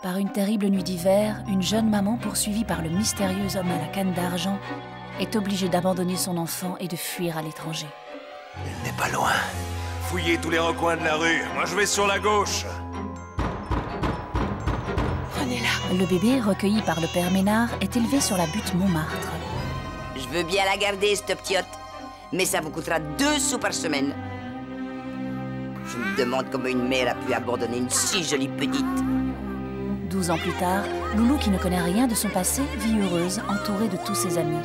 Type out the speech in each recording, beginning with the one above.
Par une terrible nuit d'hiver, une jeune maman poursuivie par le mystérieux homme à la canne d'argent est obligée d'abandonner son enfant et de fuir à l'étranger. Il n'est pas loin. Fouillez tous les recoins de la rue. Moi, je vais sur la gauche. Prenez-la. Le bébé, recueilli par le père Ménard, est élevé sur la butte Montmartre. Je veux bien la garder, cette petite, mais ça vous coûtera 2 sous par semaine. Je me demande comment une mère a pu abandonner une si jolie petite. 12 ans plus tard, Loulou, qui ne connaît rien de son passé, vit heureuse, entourée de tous ses amis.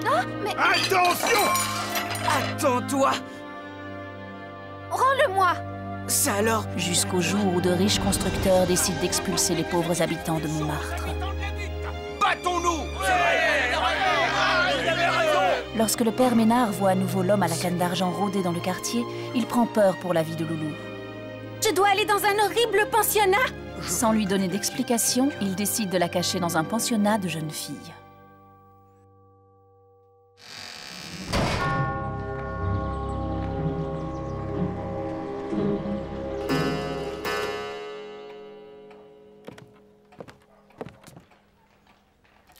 Oh, mais... Attention! Attends-toi! Rends-le-moi! Ça alors? Jusqu'au jour où de riches constructeurs décident d'expulser les pauvres habitants de Montmartre. Battons-nous! Lorsque le père Ménard voit à nouveau l'homme à la canne d'argent rôder dans le quartier, il prend peur pour la vie de Loulou. Je dois aller dans un horrible pensionnat! Sans lui donner d'explication, il décide de la cacher dans un pensionnat de jeunes filles.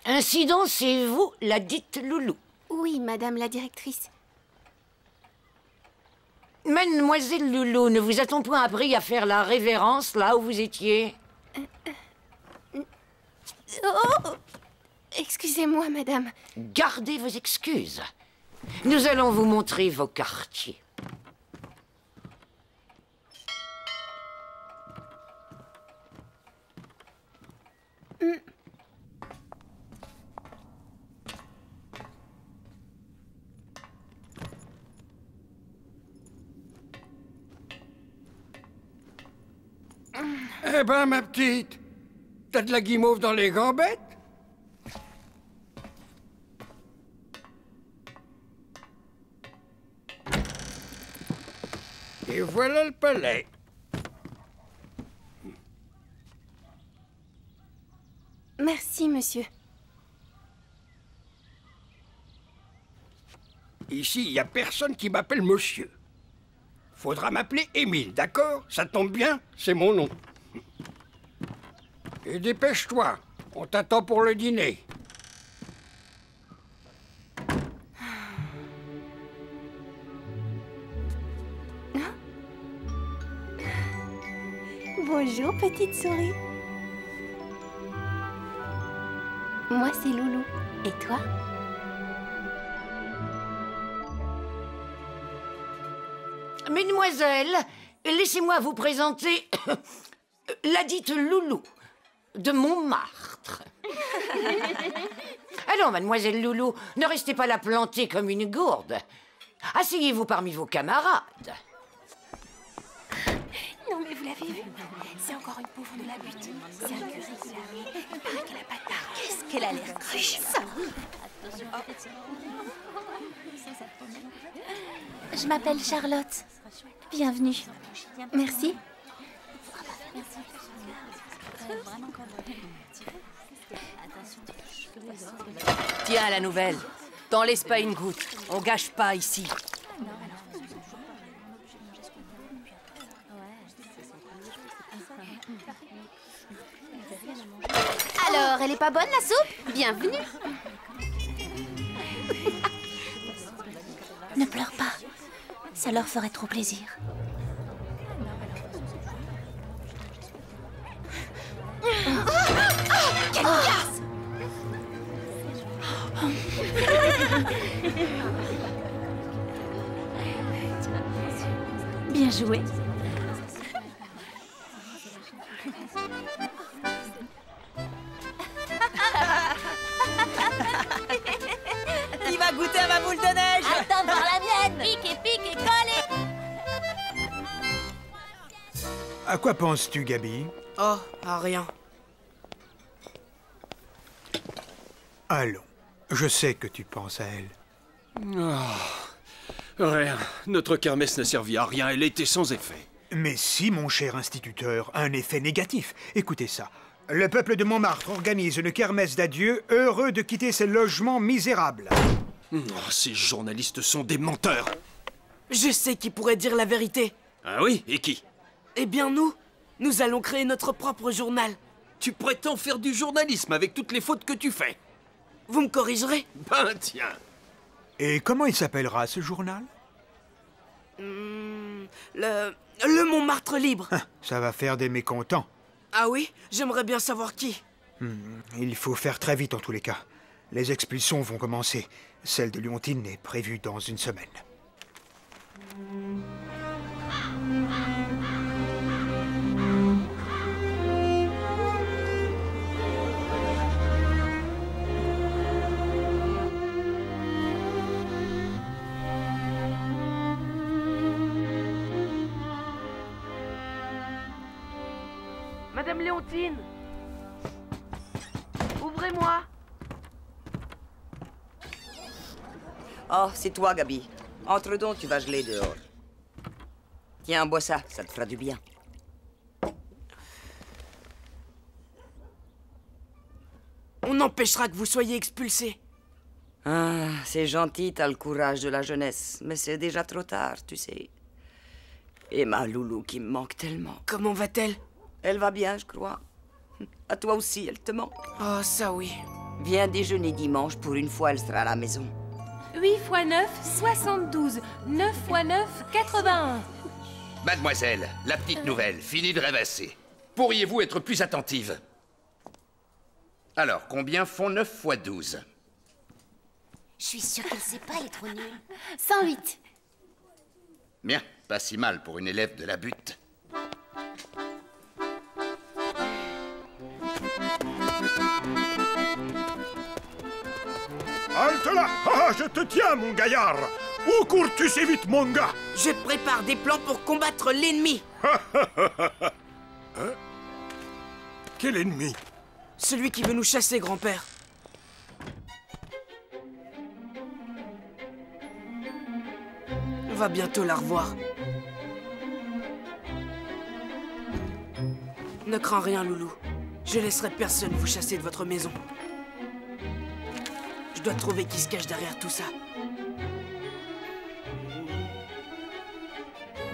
Ainsi donc, c'est vous, la dite Loulou. Oui, madame la directrice. Mademoiselle Loulou, ne vous a-t-on point appris à faire la révérence là où vous étiez? Oh! Excusez-moi, madame. Gardez vos excuses. Nous allons vous montrer vos quartiers. Eh ben, ma petite, t'as de la guimauve dans les gambettes? Et voilà le palais. Merci, monsieur. Ici, il n'y a personne qui m'appelle monsieur. Faudra m'appeler Émile, d'accord? Ça tombe bien, c'est mon nom. Et dépêche-toi, on t'attend pour le dîner. Bonjour, petite souris. Moi, c'est Loulou. Et toi? Mesdemoiselles, laissez-moi vous présenter la dite Loulou de Montmartre. Allons, mademoiselle Loulou, ne restez pas là plantée comme une gourde. Asseyez-vous parmi vos camarades. Non, mais vous l'avez vu? C'est encore une pauvre de la butte. C'est un curé qui l'a vu. Il paraît qu'elle a pas tard. Qu'est-ce qu'elle a l'air cruche, ça! Je m'appelle Charlotte. Bienvenue. Merci. Tiens, la nouvelle. T'en laisses pas une goutte. On gâche pas ici. Alors, elle est pas bonne, la soupe? Bienvenue. Ne pleure pas. Ça leur ferait trop plaisir. Quelle casse! Bien joué. Qui va goûter à ma boule de neige? Attends voir la mienne! Pique et colle! À quoi penses-tu, Gabi? Oh, à rien. Allons, je sais que tu penses à elle. Rien. Notre kermesse n'a servi à rien, elle était sans effet. Mais si, mon cher instituteur, un effet négatif. Écoutez ça. Le peuple de Montmartre organise une kermesse d'adieu, heureux de quitter ses logements misérables. Oh, ces journalistes sont des menteurs. Je sais qui pourrait dire la vérité. Ah oui? Et qui? Eh bien nous allons créer notre propre journal. Tu prétends faire du journalisme avec toutes les fautes que tu fais? Vous me corrigerez? Ben tiens. Et comment il s'appellera, ce journal? Le Montmartre libre. Ça va faire des mécontents. Ah oui? J'aimerais bien savoir qui. Il faut faire très vite en tous les cas. Les expulsions vont commencer. Celle de Leontine est prévue dans une semaine. Madame Léontine! Ouvrez-moi! Oh, c'est toi, Gabi. Entre donc, tu vas geler dehors. Tiens, bois ça te fera du bien. On empêchera que vous soyez expulsés. Ah, c'est gentil, t'as le courage de la jeunesse. Mais c'est déjà trop tard, tu sais. Et ma loulou qui me manque tellement. Comment va-t-elle? Elle va bien, je crois. À toi aussi, elle te manque. Oh, ça oui. Viens déjeuner dimanche, pour une fois, elle sera à la maison. 8 x 9, 72. 9 x 9, 81. Mademoiselle, la petite nouvelle, fini de rêvasser. Pourriez-vous être plus attentive? Alors, combien font 9 x 12? Je suis sûre qu'elle sait pas, elle est trop nulle. 108. Bien, pas si mal pour une élève de la butte. Halte là! Ah, je te tiens, mon gaillard! Où cours-tu si vite, mon gars? Je prépare des plans pour combattre l'ennemi. Hein? Quel ennemi? Celui qui veut nous chasser, grand-père. On va bientôt la revoir. Ne crains rien, Loulou. Je laisserai personne vous chasser de votre maison. Je dois trouver qui se cache derrière tout ça.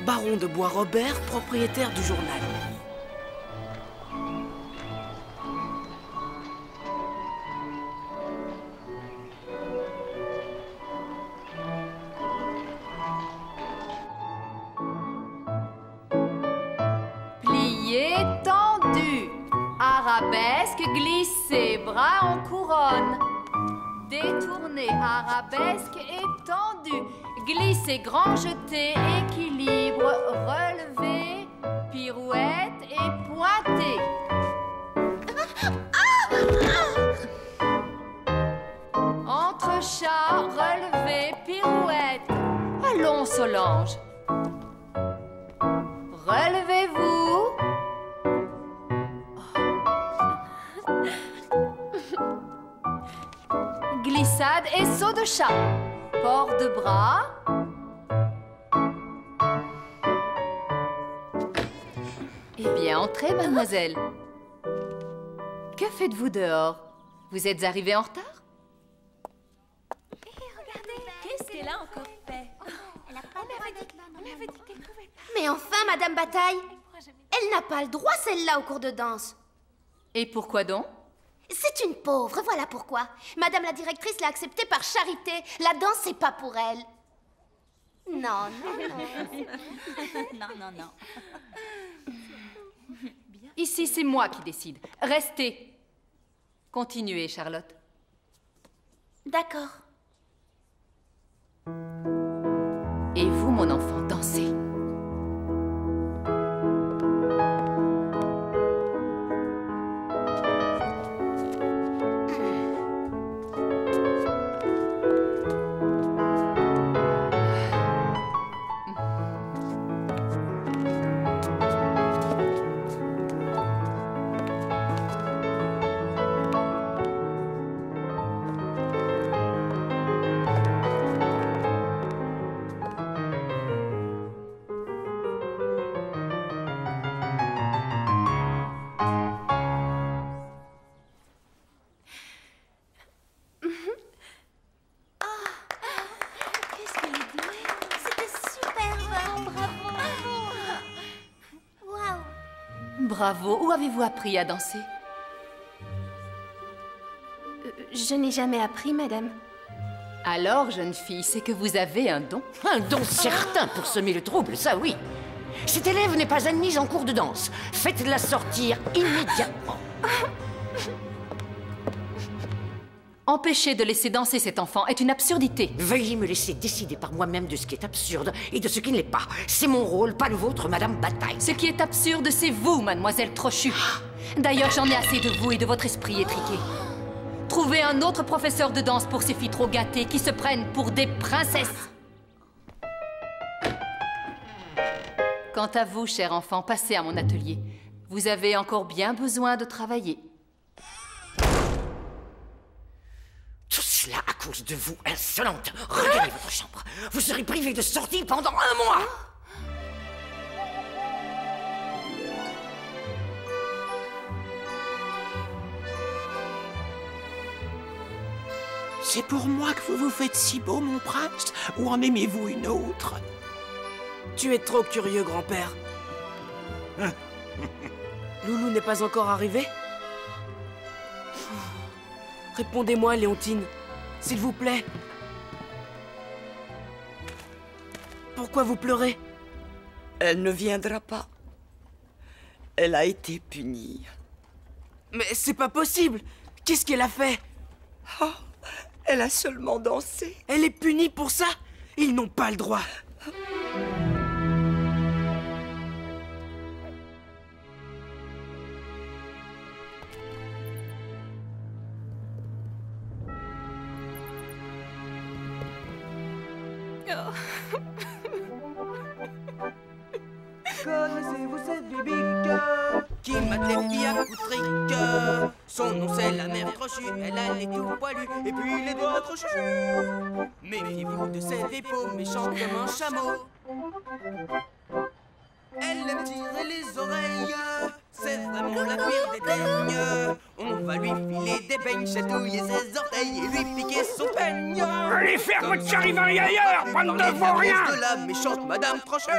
Baron de Bois-Robert, propriétaire du journal. Plié, tendu. Arabesque, glissé, bras en couronne. Détourné, arabesque, étendu. Glissé, grand jeté, équilibre, relevé, pirouette et pointé. Entrechat, relevé, pirouette. Allons, Solange. Relevez-vous. Glissade et saut de chat. Port de bras. Eh bien, entrez, mademoiselle. Que faites-vous dehors? Vous êtes arrivée en retard? Qu'est-ce qu'elle a encore fait? On avait dit qu'elle pouvait pas. Mais enfin, Madame Bataille, elle n'a pas le droit, celle-là, au cours de danse. Et pourquoi donc? C'est une pauvre, voilà pourquoi. Madame la directrice l'a acceptée par charité. La danse, c'est pas pour elle. Non, Non. Ici, c'est moi qui décide. Restez. Continuez, Charlotte. D'accord. Et vous, mon enfant, dansez. Bravo. Où avez-vous appris à danser? Je n'ai jamais appris, madame. Alors, jeune fille, c'est que vous avez un don. Un don certain pour semer le trouble, ça oui. Cette élève n'est pas admise en cours de danse. Faites-la sortir immédiatement. Empêcher de laisser danser cet enfant est une absurdité. Veuillez me laisser décider par moi-même de ce qui est absurde et de ce qui ne l'est pas. C'est mon rôle, pas le vôtre, Madame Bataille. Ce qui est absurde, c'est vous, mademoiselle Trochu. D'ailleurs, j'en ai assez de vous et de votre esprit étriqué. Trouvez un autre professeur de danse pour ces filles trop gâtées qui se prennent pour des princesses. Quant à vous, cher enfant, passez à mon atelier. Vous avez encore bien besoin de travailler. Tout cela à cause de vous, insolente. Regardez votre chambre. Vous serez privée de sortie pendant 1 mois. C'est pour moi que vous vous faites si beau, mon prince? Ou en aimez-vous une autre? Tu es trop curieux, grand-père. Loulou n'est pas encore arrivé? Répondez-moi, Léontine, s'il vous plaît. Pourquoi vous pleurez? Elle ne viendra pas. Elle a été punie. Mais c'est pas possible! Qu'est-ce qu'elle a fait? Oh, elle a seulement dansé. Elle est punie pour ça? Ils n'ont pas le droit. Connaissez-vous cette bibique qui mate les filles à coups de trick? Son nom c'est la mère Trochu, elle a les tout poilus et puis les doigts crochus. Méfiez-vous de cette épaule méchante comme un chameau. Elle aime tirer les oreilles, c'est vraiment la pire des daignes. On va lui filer des beignes, chatouiller ses orteils et lui piquer son peigne. Allez faire votre charivari ailleurs, bande de vauriens! De la méchante Madame Trochu.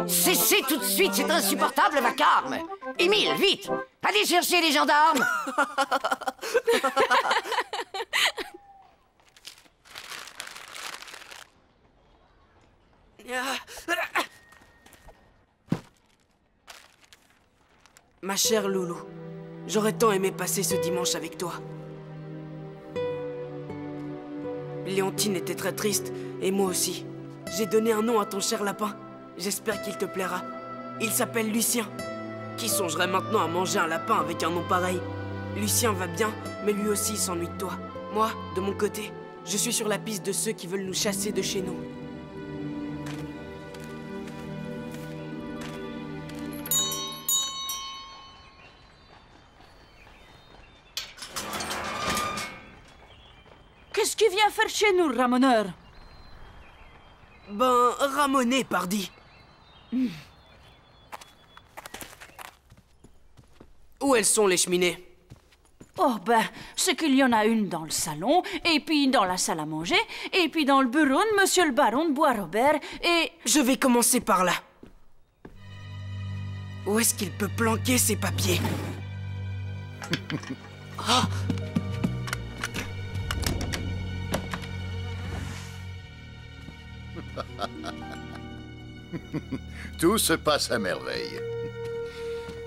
Cessez tout de suite, c'est insupportable, vacarme. Émile, vite! Allez chercher les gendarmes. Ma chère Loulou, j'aurais tant aimé passer ce dimanche avec toi. Léontine était très triste, et moi aussi. J'ai donné un nom à ton cher lapin. J'espère qu'il te plaira. Il s'appelle Lucien. Qui songerait maintenant à manger un lapin avec un nom pareil? Lucien va bien, mais lui aussi s'ennuie de toi. Moi, de mon côté, je suis sur la piste de ceux qui veulent nous chasser de chez nous. Qu'est-ce qu'il vient faire chez nous, ramoneur? Ben, ramoner, pardi. Où elles sont, les cheminées? Oh ben, c'est qu'il y en a une dans le salon, et puis dans la salle à manger, et puis dans le bureau de monsieur le baron de Bois-Robert, et... Je vais commencer par là. Où est-ce qu'il peut planquer ses papiers? Oh! Tout se passe à merveille.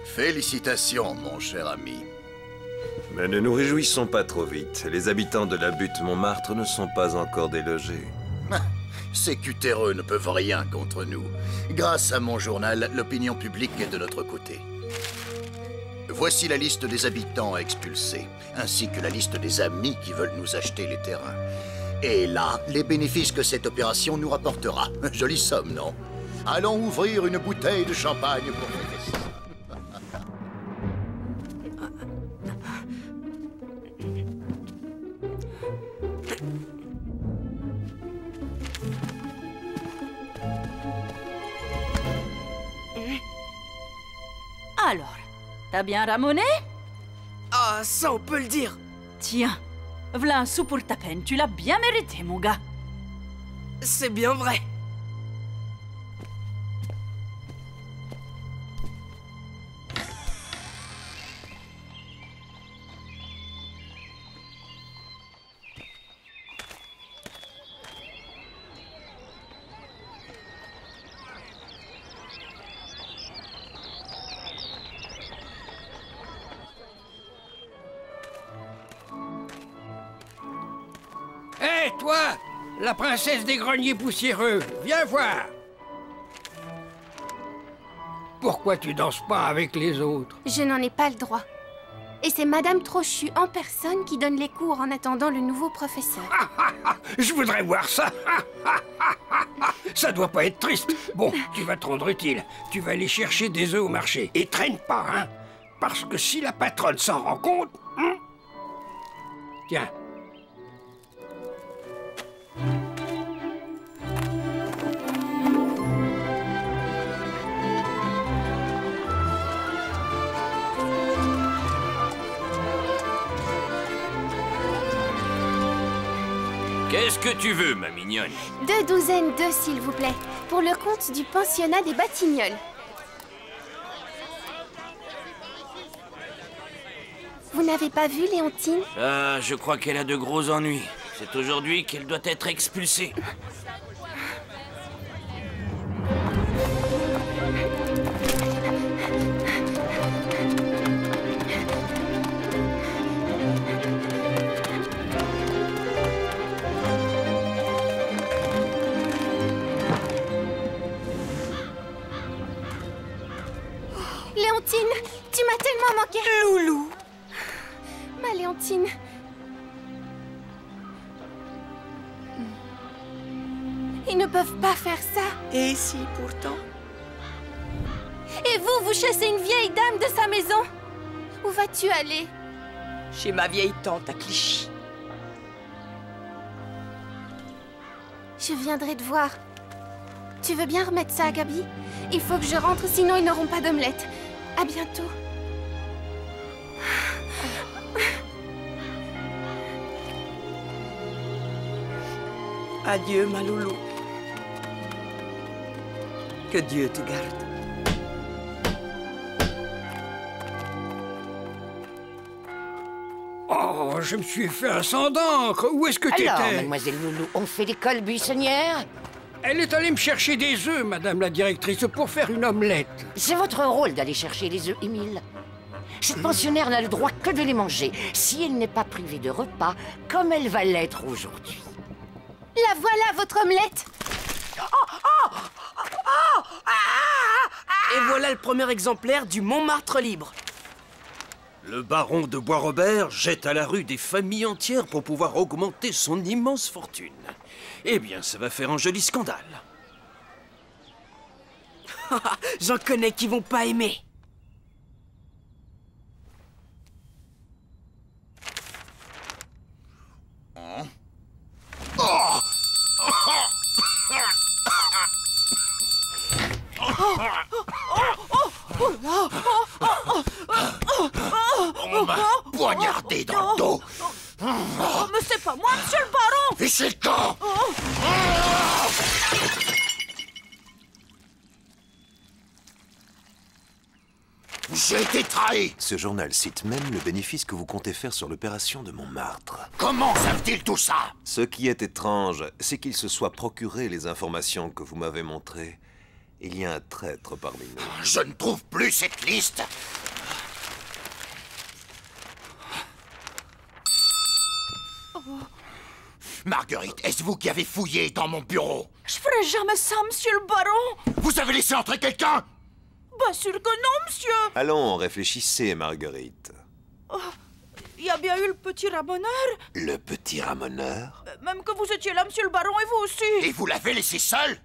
Félicitations, mon cher ami. Mais ne nous réjouissons pas trop vite. Les habitants de la butte Montmartre ne sont pas encore délogés. Ces cutéreux ne peuvent rien contre nous. Grâce à mon journal, l'opinion publique est de notre côté. Voici la liste des habitants à expulser, ainsi que la liste des amis qui veulent nous acheter les terrains. Et là, les bénéfices que cette opération nous rapportera. Jolie somme, non? Allons ouvrir une bouteille de champagne pour fêter ça. Alors, t'as bien ramoné? Ah, ça on peut le dire. Tiens, v'là un sou pour ta peine, tu l'as bien mérité, mon gars. C'est bien vrai. Toi, la princesse des greniers poussiéreux, viens voir. Pourquoi tu danses pas avec les autres? Je n'en ai pas le droit. Et c'est Madame Trochu en personne qui donne les cours en attendant le nouveau professeur. Je voudrais voir ça. Ça doit pas être triste. Bon, tu vas te rendre utile. Tu vas aller chercher des œufs au marché. Et traîne pas, hein. Parce que si la patronne s'en rend compte... Hein? Tiens. Qu'est-ce que tu veux, ma mignonne? 2 douzaines d'œufs, s'il vous plaît, pour le compte du pensionnat des Batignolles. Vous n'avez pas vu Léontine? Ah, je crois qu'elle a de gros ennuis. C'est aujourd'hui qu'elle doit être expulsée. Léontine, tu m'as tellement manqué. Loulou. Ma Léontine. Ils ne peuvent pas faire ça. Et si, pourtant? Et vous, vous chassez une vieille dame de sa maison? Où vas-tu aller? Chez ma vieille tante à Clichy. Je viendrai te voir. Tu veux bien remettre ça à Gabi? Il faut que je rentre, sinon ils n'auront pas d'omelette. À bientôt. Adieu, ma loulou. Que Dieu te garde. Oh, je me suis fait un sang d'encre. Où est-ce que t'étais? Alors, mademoiselle Loulou, on fait l'école buissonnière? Elle est allée me chercher des œufs, madame la directrice, pour faire une omelette. C'est votre rôle d'aller chercher les œufs, Émile. Cette pensionnaire n'a le droit que de les manger, si elle n'est pas privée de repas, comme elle va l'être aujourd'hui. La voilà, votre omelette. Et voilà le premier exemplaire du Montmartre libre. Le baron de Bois-Robert jette à la rue des familles entières pour pouvoir augmenter son immense fortune. Eh bien, ça va faire un joli scandale. J'en connais qui vont pas aimer. On m'a poignardé dans le dos. Mais c'est pas moi, monsieur le baron! Et c'est le camp! J'ai été trahi! Ce journal cite même le bénéfice que vous comptez faire sur l'opération de Montmartre. Comment savent-ils tout ça? Ce qui est étrange, c'est qu'il se soit procuré les informations que vous m'avez montrées. Il y a un traître parmi nous. Je ne trouve plus cette liste. Marguerite, est-ce vous qui avez fouillé dans mon bureau? Je ferai jamais ça, monsieur le baron! Vous avez laissé entrer quelqu'un? Bien sûr que non, monsieur! Allons, réfléchissez, Marguerite. Il y a bien eu le petit ramoneur. Le petit ramoneur? Même que vous étiez là, monsieur le baron, et vous aussi. Et vous l'avez laissé seul?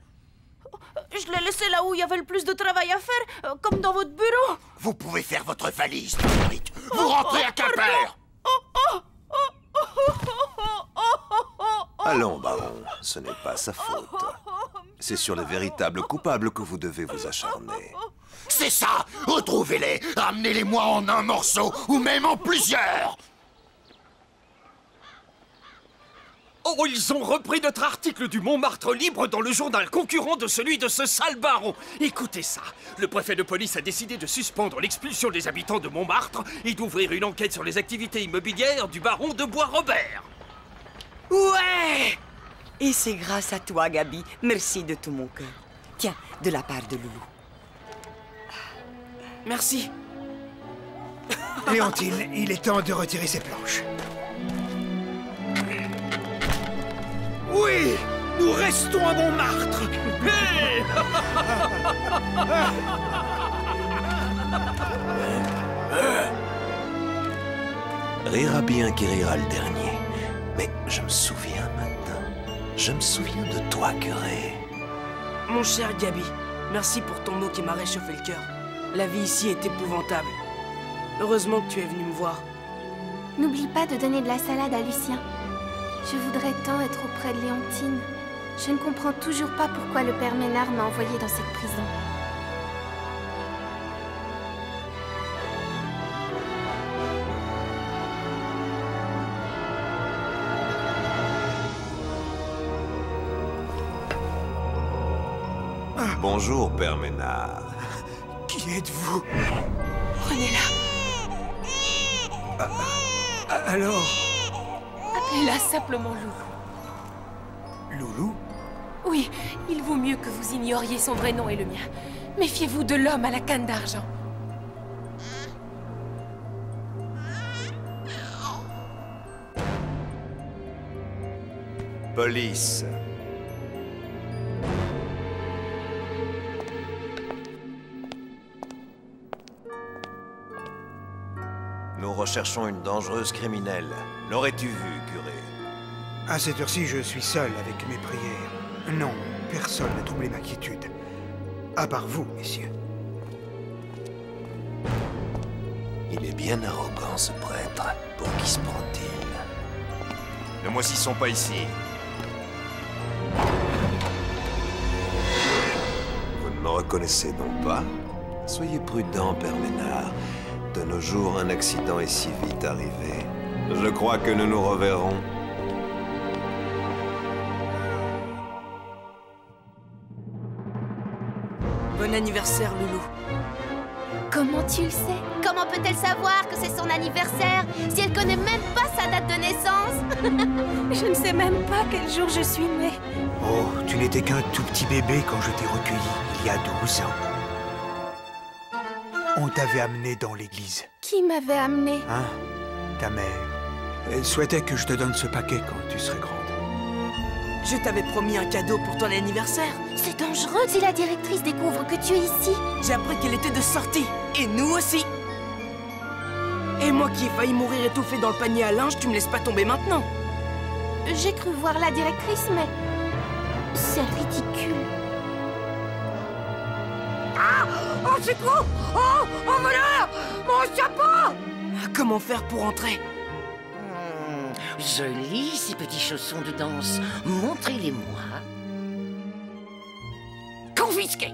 Je l'ai laissé là où il y avait le plus de travail à faire, comme dans votre bureau. Vous pouvez faire votre valise, Marguerite. Vous rentrez à Quimper. Allons, baron, ce n'est pas sa faute. C'est sur les véritables coupables que vous devez vous acharner. C'est ça! Retrouvez-les! Ramenez-les-moi en un morceau, ou même en plusieurs! Oh, ils ont repris notre article du Montmartre libre dans le journal concurrent de celui de ce sale baron. Écoutez ça. Le préfet de police a décidé de suspendre l'expulsion des habitants de Montmartre et d'ouvrir une enquête sur les activités immobilières du baron de Bois-Robert. Ouais! Et c'est grâce à toi, Gabi. Merci de tout mon cœur. Tiens, de la part de Loulou. Merci. Léontine, il est temps de retirer ces planches. Oui, nous restons à Montmartre. Hé! Rira bien qui rira le dernier. Mais je me souviens maintenant. Je me souviens de toi, curé. Mon cher Gabi, merci pour ton mot qui m'a réchauffé le cœur. La vie ici est épouvantable. Heureusement que tu es venu me voir. N'oublie pas de donner de la salade à Lucien. Je voudrais tant être auprès de Léontine. Je ne comprends toujours pas pourquoi le père Ménard m'a envoyé dans cette prison. Bonjour, père Ménard. Qui êtes-vous? Prenez-la. Alors? Appelez-la simplement Loulou. Loulou? Oui, il vaut mieux que vous ignoriez son vrai nom et le mien. Méfiez-vous de l'homme à la canne d'argent. Police. Nous recherchons une dangereuse criminelle. L'aurais-tu vue, curé? À cette heure-ci, je suis seul avec mes prières. Non, personne n'a troublé ma quiétude. À part vous, messieurs. Il est bien arrogant, ce prêtre. Pour qui se prend-il? Ne moississons pas ici. Vous ne me reconnaissez donc pas? Soyez prudent, père Ménard. De nos jours, un accident est si vite arrivé. Je crois que nous nous reverrons. Bon anniversaire, Loulou. Comment tu le sais? Comment peut-elle savoir que c'est son anniversaire si elle connaît même pas sa date de naissance? Je ne sais même pas quel jour je suis née. Oh, tu n'étais qu'un tout petit bébé quand je t'ai recueilli, il y a 12 ans. On t'avait amené dans l'église. Qui m'avait amené? Hein? Ta mère. Elle souhaitait que je te donne ce paquet quand tu serais grande. Je t'avais promis un cadeau pour ton anniversaire. C'est dangereux si la directrice découvre que tu es ici. J'ai appris qu'elle était de sortie. Et nous aussi. Et moi qui ai failli mourir étouffé dans le panier à linge, tu me laisses pas tomber maintenant. J'ai cru voir la directrice, mais... c'est ridicule. Ah! Oh, c'est trop! Oh! Oh, voleur! Mon chapeau! Comment faire pour entrer? Jolis, ces petits chaussons de danse. Montrez-les-moi. Confisqués!